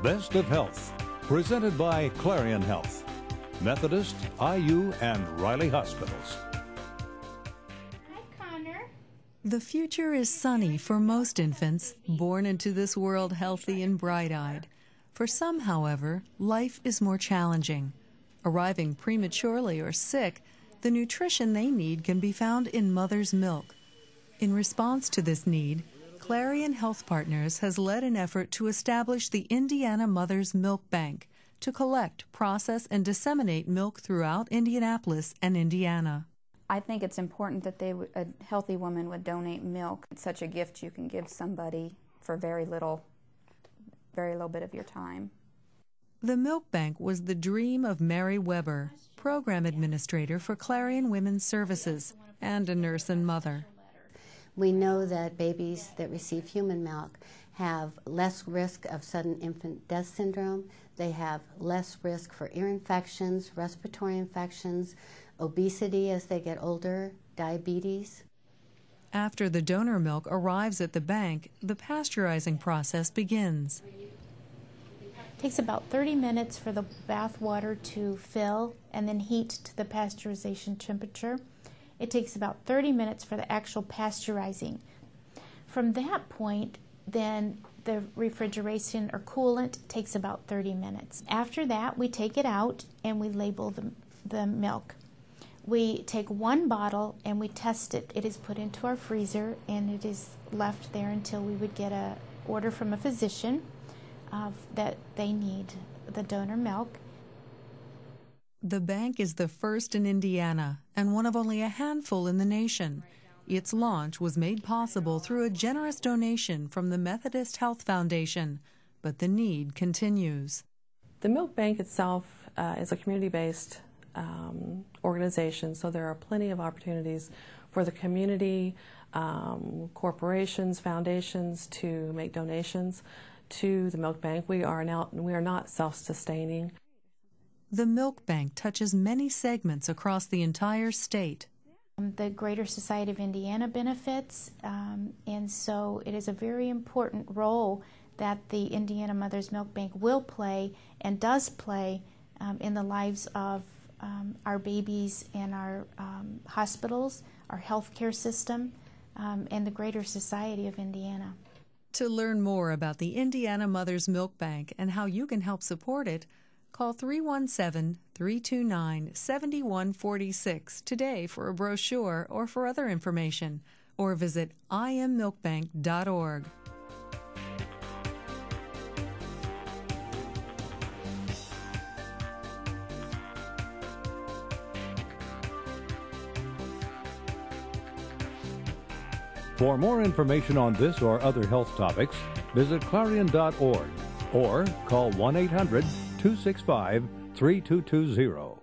Best of Health, presented by Clarion Health, Methodist, IU, and Riley Hospitals. Hi, Connor. The future is sunny for most infants, born into this world healthy and bright-eyed. For some, however, life is more challenging. Arriving prematurely or sick, the nutrition they need can be found in mother's milk. In response to this need, Clarion Health Partners has led an effort to establish the Indiana Mother's Milk Bank to collect, process, and disseminate milk throughout Indianapolis and Indiana. I think it's important that a healthy woman would donate milk. It's such a gift you can give somebody for very little bit of your time. The milk bank was the dream of Mary Weber, program administrator for Clarion Women's Services and a nurse and mother. We know that babies that receive human milk have less risk of sudden infant death syndrome. They have less risk for ear infections, respiratory infections, obesity as they get older, diabetes. After the donor milk arrives at the bank, the pasteurizing process begins. It takes about 30 minutes for the bath water to fill and then heat to the pasteurization temperature. It takes about 30 minutes for the actual pasteurizing. From that point, then the refrigeration or coolant takes about 30 minutes. After that, we take it out and we label the milk. We take one bottle and we test it. It is put into our freezer and it is left there until we would get an order from a physician that they need the donor milk. The bank is the first in Indiana and one of only a handful in the nation. Its launch was made possible through a generous donation from the Methodist Health Foundation, but the need continues. The milk bank itself is a community-based organization, so there are plenty of opportunities for the community, corporations, foundations to make donations to the milk bank. We are not self-sustaining. The milk bank touches many segments across the entire state. The Greater Society of Indiana benefits, and so it is a very important role that the Indiana Mother's Milk Bank will play and does play in the lives of our babies and our hospitals, our healthcare system, and the Greater Society of Indiana. To learn more about the Indiana Mother's Milk Bank and how you can help support it, call 317-329-7146 today for a brochure or for other information, or visit immilkbank.org. For more information on this or other health topics, visit clarion.org or call 1-800-265-3220.